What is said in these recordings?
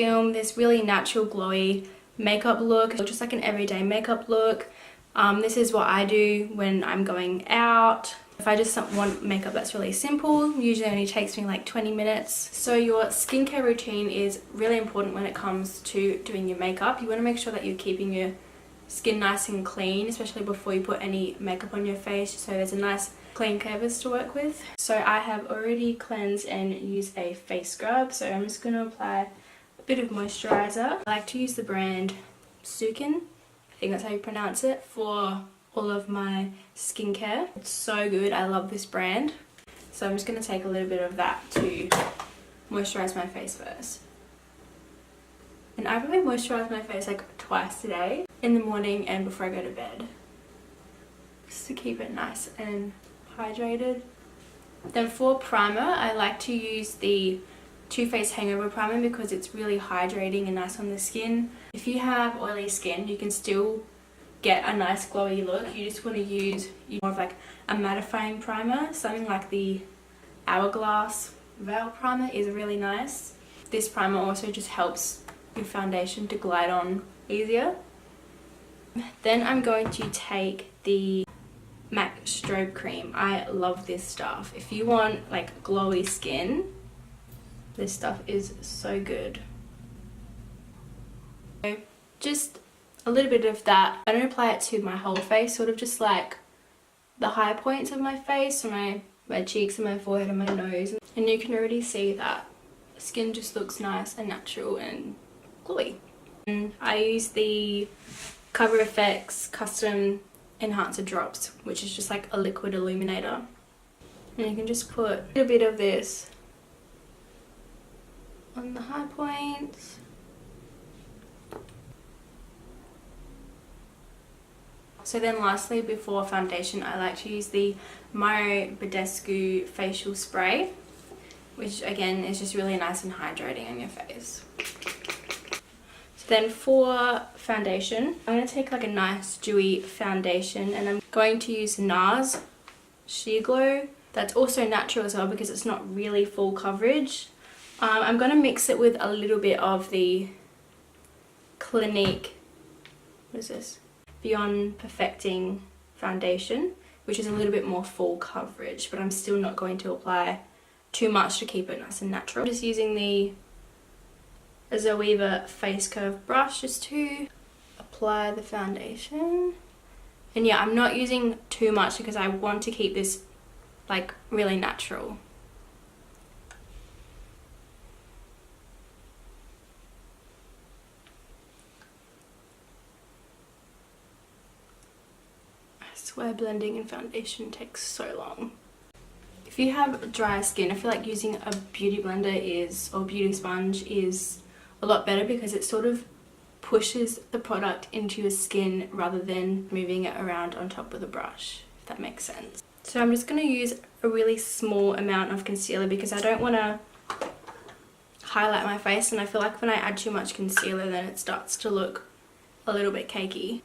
film this really natural glowy makeup look, just like an everyday makeup look. This is what I do when I'm going out. If I just want makeup that's really simple, usually only takes me like 20 minutes. So your skincare routine is really important when it comes to doing your makeup. You want to make sure that you're keeping your skin nice and clean, especially before you put any makeup on your face, so there's a nice clean canvas to work with. So I have already cleansed and used a face scrub, so I'm just going to apply a bit of moisturiser. I like to use the brand Sukin, I think that's how you pronounce it, for all of my skincare. It's so good, I love this brand. So I'm just going to take a little bit of that to moisturise my face first. And I probably moisturise my face like twice a day, in the morning and before I go to bed, just to keep it nice and hydrated. Then for primer, I like to use the Too Faced Hangover primer because it's really hydrating and nice on the skin. If you have oily skin, you can still get a nice glowy look. You just want to use more of like a mattifying primer. Something like the Hourglass Veil primer is really nice. This primer also just helps your foundation to glide on easier. Then I'm going to take the MAC Strobe Cream. I love this stuff. If you want like glowy skin, this stuff is so good. So just a little bit of that. I don't apply it to my whole face, sort of just like the high points of my face, so my cheeks and my forehead and my nose. And you can already see that the skin just looks nice and natural and glowy. And I use the Cover FX Custom Enhancer Drops, which is just like a liquid illuminator. And you can just put a little bit of this on the high points. So then lastly, before foundation, I like to use the Badescu facial spray, which again is just really nice and hydrating on your face. So then for foundation, I'm going to take like a nice dewy foundation, and I'm going to use NARS Sheer Glow. That's also natural as well because it's not really full coverage. I'm going to mix it with a little bit of the Clinique, what is this? Beyond Perfecting foundation, which is a little bit more full coverage, but I'm still not going to apply too much to keep it nice and natural. I'm just using the Zoeva face curve brush just to apply the foundation. And yeah, I'm not using too much because I want to keep this like really natural. I swear blending in foundation takes so long. If you have dry skin, I feel like using a beauty blender or beauty sponge is a lot better because it sort of pushes the product into your skin rather than moving it around on top with a brush, if that makes sense. So I'm just going to use a really small amount of concealer because I don't want to highlight my face, and I feel like when I add too much concealer then it starts to look a little bit cakey.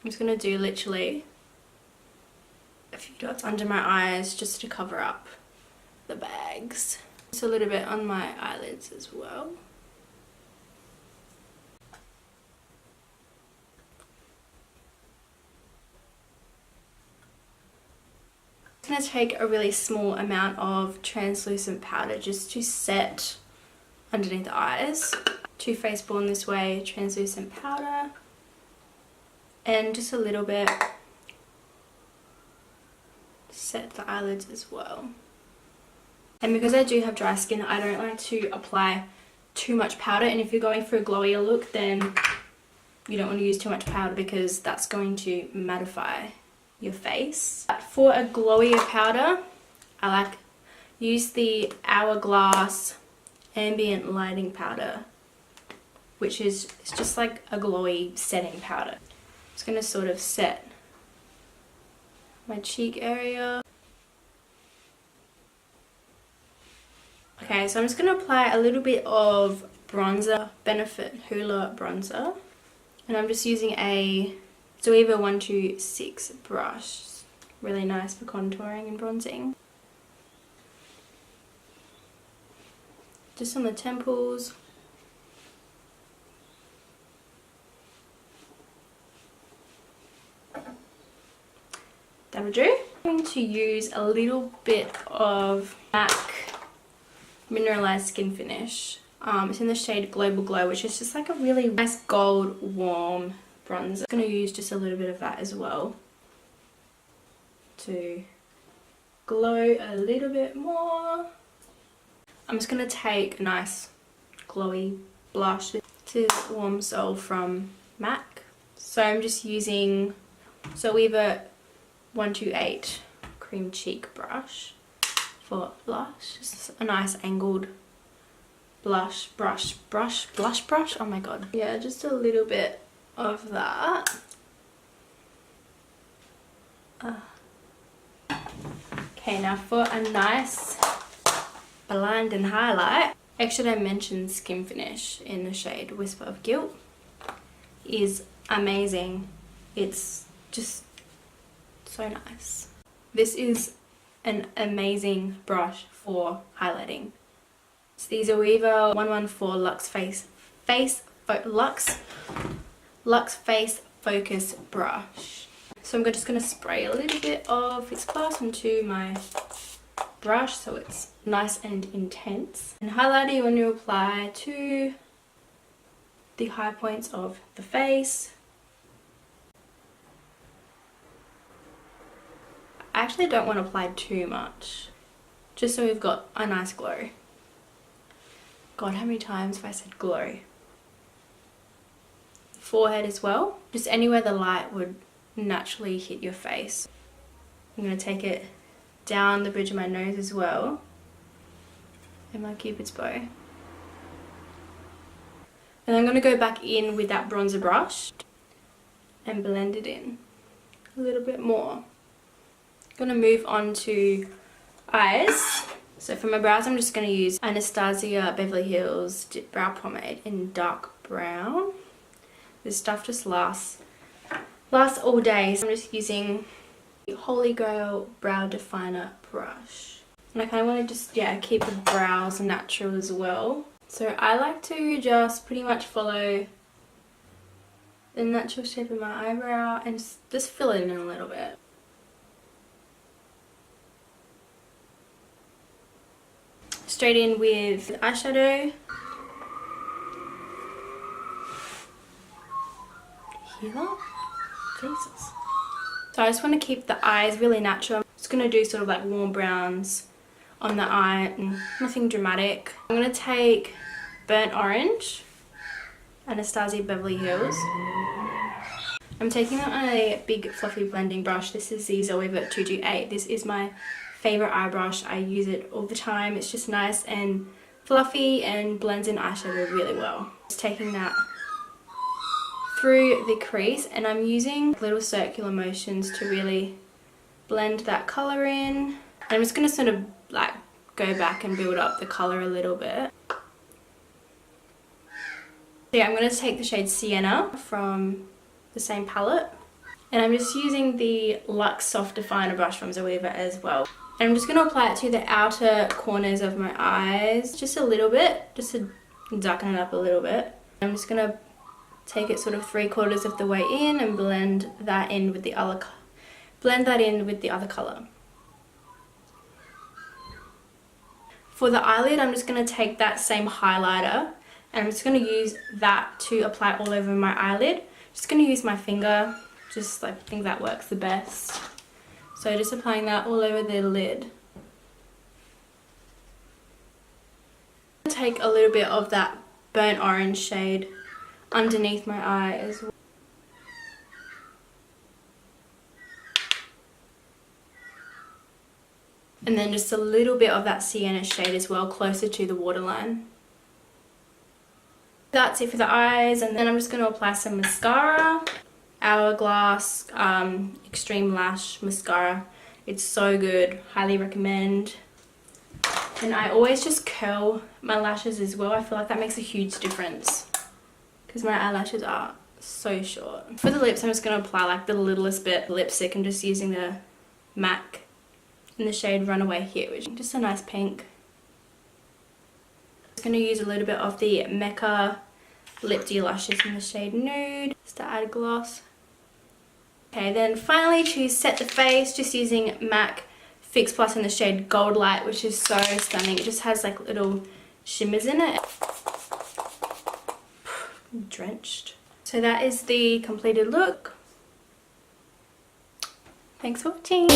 I'm just going to do literally a few dots under my eyes just to cover up the bags. Just a little bit on my eyelids as well. I'm going to take a really small amount of translucent powder just to set underneath the eyes. Too Faced Born This Way translucent powder. And just a little bit set the eyelids as well. And because I do have dry skin, I don't like to apply too much powder, and if you're going for a glowier look then you don't want to use too much powder because that's going to mattify your face. But for a glowier powder, I like use the Hourglass Ambient Lighting Powder, which is just like a glowy setting powder. It's going to sort of set my cheek area. Okay, so I'm just going to apply a little bit of bronzer, Benefit Hoola bronzer. And I'm just using a Zoeva 126 brush. Really nice for contouring and bronzing. just on the temples. That would do. I'm going to use a little bit of MAC Mineralized Skin Finish. It's in the shade Global Glow, which is just like a really nice gold warm bronzer. I'm going to use just a little bit of that as well to glow a little bit more. I'm just going to take a nice glowy blush. This is Warm Soul from MAC. So I'm just using Weaver 128 cream cheek brush for blush. Just a nice angled blush brush. Oh my god. Yeah, just a little bit of that. Okay, now for a nice blend and highlight, Extra Dimension Skin Finish in the shade Whisper of Guilt is amazing. It's just so nice. This is an amazing brush for highlighting. It's the Zoeva 114 Luxe Face Focus brush. So I'm just going to spray a little bit of Fix Plus onto my brush so it's nice and intense. And highlighter you want to apply to the high points of the face. I actually don't want to apply too much, just so we've got a nice glow. God, how many times have I said glow? Forehead as well, just anywhere the light would naturally hit your face. I'm going to take it down the bridge of my nose as well, and my Cupid's bow. And I'm going to go back in with that bronzer brush and blend it in a little bit more. I'm going to move on to eyes. So for my brows, I'm just going to use Anastasia Beverly Hills Dipbrow Promade in dark brown. This stuff just lasts all day. So I'm just using the Holy Grail Brow Definer brush. And I kind of want to just, yeah, keep the brows natural as well. So I like to just pretty much follow the natural shape of my eyebrow and just fill it in a little bit. Straight in with eyeshadow. Hoola? Jesus. So I just want to keep the eyes really natural. I'm just going to do sort of like warm browns on the eye, and nothing dramatic. I'm going to take Burnt Orange, Anastasia Beverly Hills. I'm taking it on a big fluffy blending brush. This is the Zoeva 228. This is my favorite eye brush. I use it all the time. It's just nice and fluffy and blends in eyeshadow really well. Just taking that through the crease, and I'm using little circular motions to really blend that colour in. And I'm just going to sort of like go back and build up the colour a little bit. So yeah, I'm going to take the shade Sienna from the same palette, and I'm just using the Luxe Soft Definer brush from Zoeva as well. And I'm just going to apply it to the outer corners of my eyes, just a little bit, just to darken it up a little bit. I'm just going to take it sort of 3/4 of the way in and blend that in with the other colour. For the eyelid, I'm just going to take that same highlighter and I'm just going to use that to apply all over my eyelid. Just going to use my finger, just I think that works the best. So just applying that all over the lid. Take a little bit of that burnt orange shade underneath my eye as well. And then just a little bit of that sienna shade as well, closer to the waterline. That's it for the eyes, and then I'm just going to apply some mascara. Hourglass Extreme Lash Mascara. It's so good. Highly recommend. And I always just curl my lashes as well. I feel like that makes a huge difference because my eyelashes are so short. For the lips, I'm just going to apply like the littlest bit of lipstick. I'm just using the MAC in the shade Runaway here, which is just a nice pink. I'm going to use a little bit of the Mecca Lip Luscious in the shade Nude just to add gloss. Okay, then finally to set the face, just using MAC Fix Plus in the shade Gold Light, which is so stunning. It just has like little shimmers in it. Drenched. So that is the completed look. Thanks for watching.